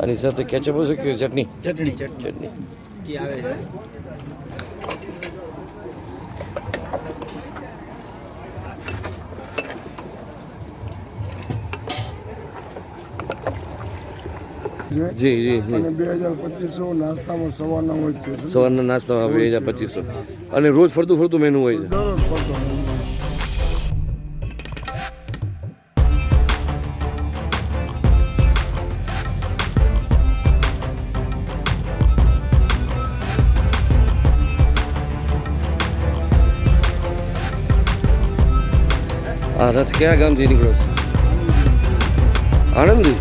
આની સાથે કેચઅપ હશે કે ચટણી? ચટણી ચટણી આવે છે. જી જી અને 2250 નાસ્તામાં સવારના હોય છે. સવારના નાસ્તામાં 2250 અને રોજ ફરતું ફરતું મેનુ હોય છે. દરરોજ ફરતો menu. આ રથ કયા ગામથી નીકળ્યો છે? આણંદથી.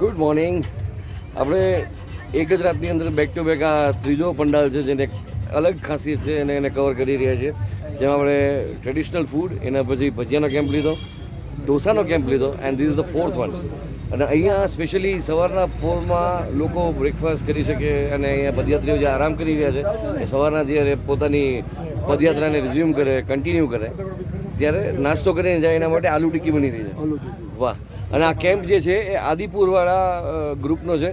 Good morning. આપણે એક જ રાતની અંદર બેક ટુ બેક આ ત્રીજો પંડાલ છે જેને અલગ ખાસિયત છે અને એને કવર કરી રહ્યા છીએ. જેમાં આપણે ટ્રેડિશનલ ફૂડ, એના પછી ભજીયાનો કેમ્પ લીધો, ઢોસાનો કેમ્પ લીધો, and this is the fourth one. અને અહીંયા સ્પેશિયલી સવારના પોરમાં લોકો બ્રેકફાસ્ટ કરી શકે અને અહીંયા પદયાત્રીઓ જે આરામ કરી રહ્યા છે એ સવારના જ્યારે પોતાની પદયાત્રાને રિઝ્યુમ કરે, કન્ટિન્યુ કરે, ત્યારે નાસ્તો કરીને જાય એના માટે આલુ ટિક્કી બની રહી છે. વાહ. અને આ કેમ્પ જે છે એ આદિપુરવાળા ગ્રુપનો છે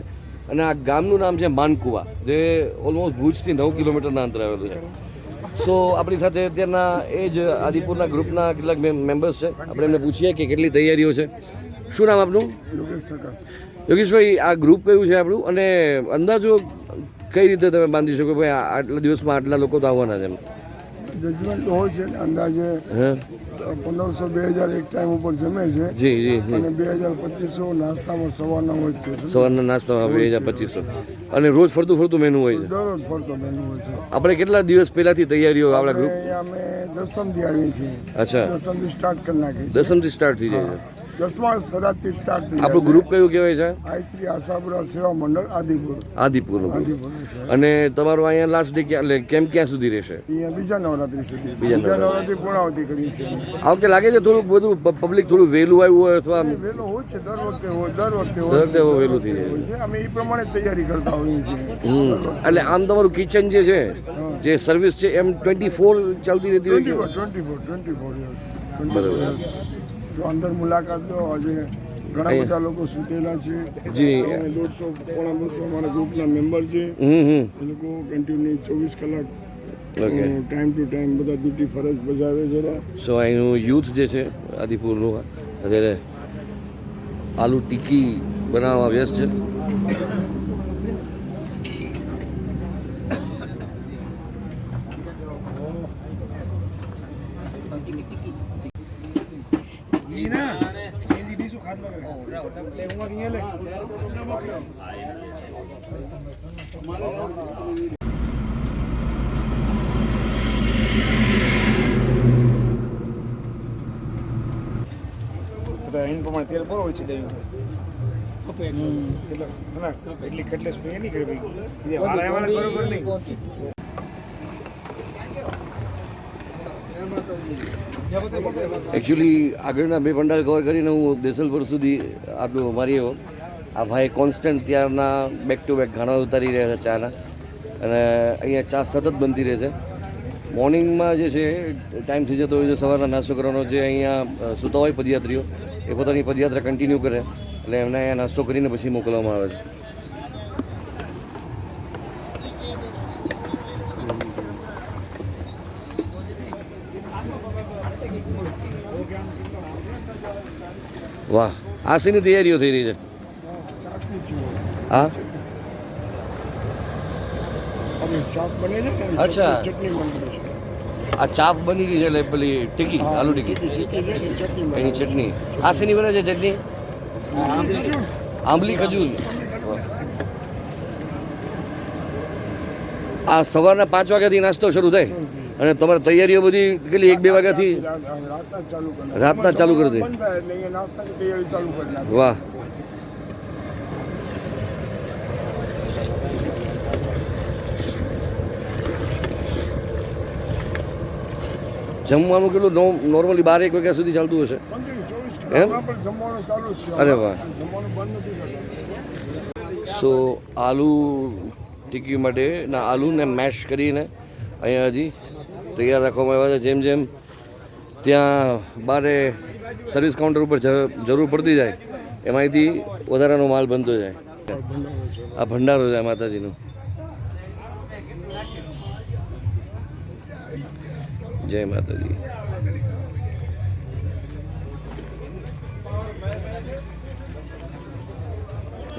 અને આ ગામનું નામ છે માનકુવા, જે ઓલમોસ્ટ ભુજથી 9 કિલોમીટરના અંતરે આવેલું છે. સો આપણી સાથે અત્યારના એ જ આદિપુરના ગ્રુપના કેટલાક મેમ્બર્સ છે. આપણે એમને પૂછીએ કે કેટલી તૈયારીઓ છે. શું નામ આપનું? યોગેશભાઈ, આ ગ્રુપ કયું છે આપણું અને અંદાજો કઈ રીતે તમે બાંધી શકો ભાઈ આટલા દિવસમાં આટલા લોકો તો આવવાના છે? જજમેન્ટ હોય છે અંદાજે 1500-2000 એક ટાઈમ ઉપર જમે છે. જી જી. અને 2250 નાસ્તામાં સવારના હોય છે. સવારના નાસ્તામાં 2250 અને રોજ ફરતું ફરતું મેનુ હોય છે. દરરોજ ફરતો મેનુ હોય છે. આપણે કેટલા દિવસ પહેલાથી તૈયારીઓ આપણા ગ્રુપ? અમે દસમથી આવીએ છીએ. અચ્છા, દસમથી સ્ટાર્ટ કરી નાખીએ. દસમથી સ્ટાર્ટ થઈ જાય છે. 10મા શરાબથી સ્ટાર્ટ થઈ જાય. આપણું ગ્રુપ કયું કહેવાય છે? આઈ શ્રી આશાપુરા સેવા મંડળ આદિપુર. આદિપુરનું. આદિપુર છે. અને તમારું અહીંયા લાસ્ટ ડે ક્યાં, એટલે કેમ્પ ક્યાં સુધી રહેશે? અહીંયા બીજા નવરાત્રી સુધી. બીજા નવરાત્રી પૂર્ણાવતી કરીએ છીએ. આ વખતે લાગે છે થોડુંક બધું પબ્લિક થોડું વહેલું આવ્યું હોય અથવા વહેલો હોય છે. દર વખતે હોય. દર વખતે વહેલું થઈ જાય છે. અમે એ પ્રમાણે તૈયારી કરતા હોઈએ છીએ. એટલે આમ તમારું કિચન જે છે, જે સર્વિસ છે એમ 24 ચાલતી રહેતી હોય કે? 24 તો અંદર મુલાકાત લો. આજે ઘણા બધા લોકો સુતેલા છે. જી. 150-200 અમારા ગ્રુપના મેમ્બર છે. એ લોકો કન્ટિન્યુ 24 કલાક ટાઈમ ટુ ટાઈમ બધા ડ્યુટી ફરજ બજાવે છે. સો અહીંનું યુથ જે છે આદિપુરનું અત્યારે આલુ ટિક્કી બનાવવામાં વ્યસ્ત છે. એની પ્રમાણે તેલ બરો હોય છે. એટલી કેટલે સ્પ્રે નહીં કરી બરોબર નહીં. એકચ્યુઅલી આગળના 2 પંડાલ કવર કરીને હું દેસલપુર સુધી આટલું મારી આવ્યો. આ ભાઈ કોન્સ્ટન્ટ ત્યારના બેક ટુ બેક ઘાણા ઉતારી રહ્યા છે ચાના, અને અહીંયા ચા સતત બનતી રહે છે. મોર્નિંગમાં જે છે ટાઈમ થઈ જતો હોય છે સવારના નાસ્તો કરવાનો. જે અહીંયા સૂતા હોય પદયાત્રીઓ એ પોતાની પદયાત્રા કન્ટિન્યુ કરે એટલે એમને અહીંયા નાસ્તો કરીને પછી મોકલવામાં આવે છે. વાહ. આ શેની તૈયારીઓ થઈ રહી છે? હા, અચ્છા, આ ચાપ બની ગઈ છે એટલે પેલી ટિક્કી, આલુ ટિક્કી, એની ચટણી. આ શેની બને છે ચટણી? આંબલી ખજૂર. આ સવારના 5 વાગ્યાથી નાસ્તો શરૂ થાય અને તમારી તૈયારીઓ બધી કેટલી 1-2 વાગ્યાથી રાતના જ ચાલુ કરી રાતના ચાલુ કરી દે? બંધ થાય એટલે અહીંયા નાસ્તાની તૈયારી ચાલુ કરી નાખે. વાહ. જમવાનું કેટલું નોર્મલી 12-1 વાગ્યા સુધી ચાલતું હશે? કન્ટિન્યુ 24 એમ? કલાક પણ જમવાનું ચાલુ જ છે. અરે વાહ. જમવાનું બંધ નથી કરતા. સો આલુ ટિક્કી માટે ના આલુને મેશ કરીને અહીંયા હજી તૈયાર રાખવામાં આવ્યા છે. જેમ જેમ ત્યાં બારે સર્વિસ કાઉન્ટર ઉપર જરૂર પડતી જાય એમાંથી વધારાનો માલ બનતો જાય. આ ભંડારો છે માતાજીનો. જય માતાજી.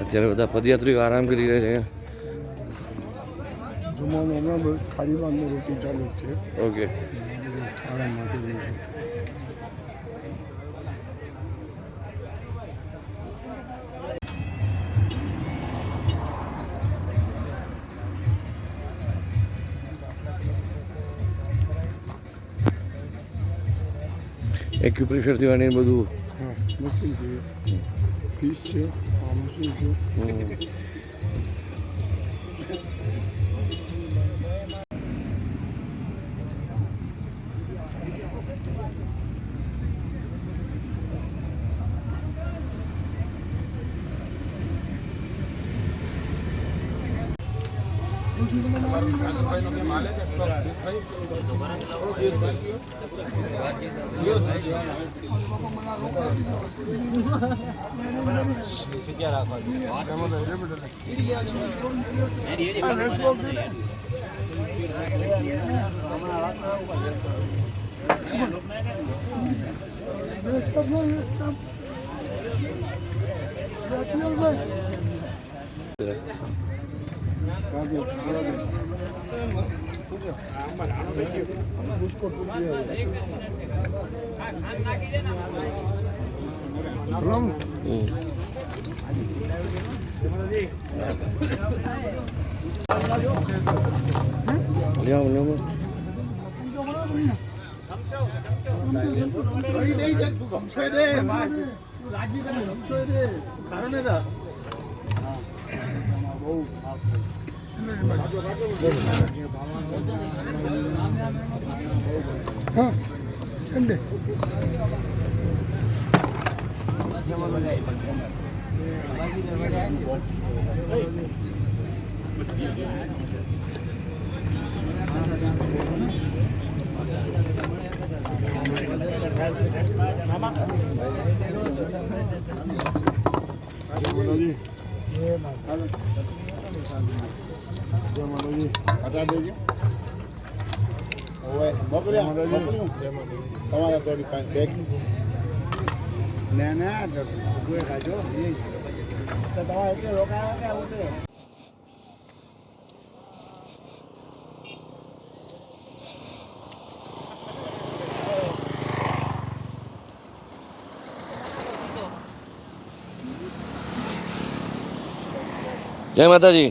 અત્યારે બધા પદયાત્રીઓ આરામ કરી રહ્યા છે. જમવાનું હમણાં બસ ખારી ભાતની રોટી ચાલુ જ છે. ઓકે. આરામ માટે છે. એક્યુપ્રેશર થવાની બધું. હા, મશીન છે, ફીસ છે, આ મશીન છે. હા, કેમ દે? હટા દેજો. હવે મોકલ્યા તમારા તો બેગ ના ના કોઈ ખાજો તમારે એટલે રોકાયા કે આવું તે જય માતાજી.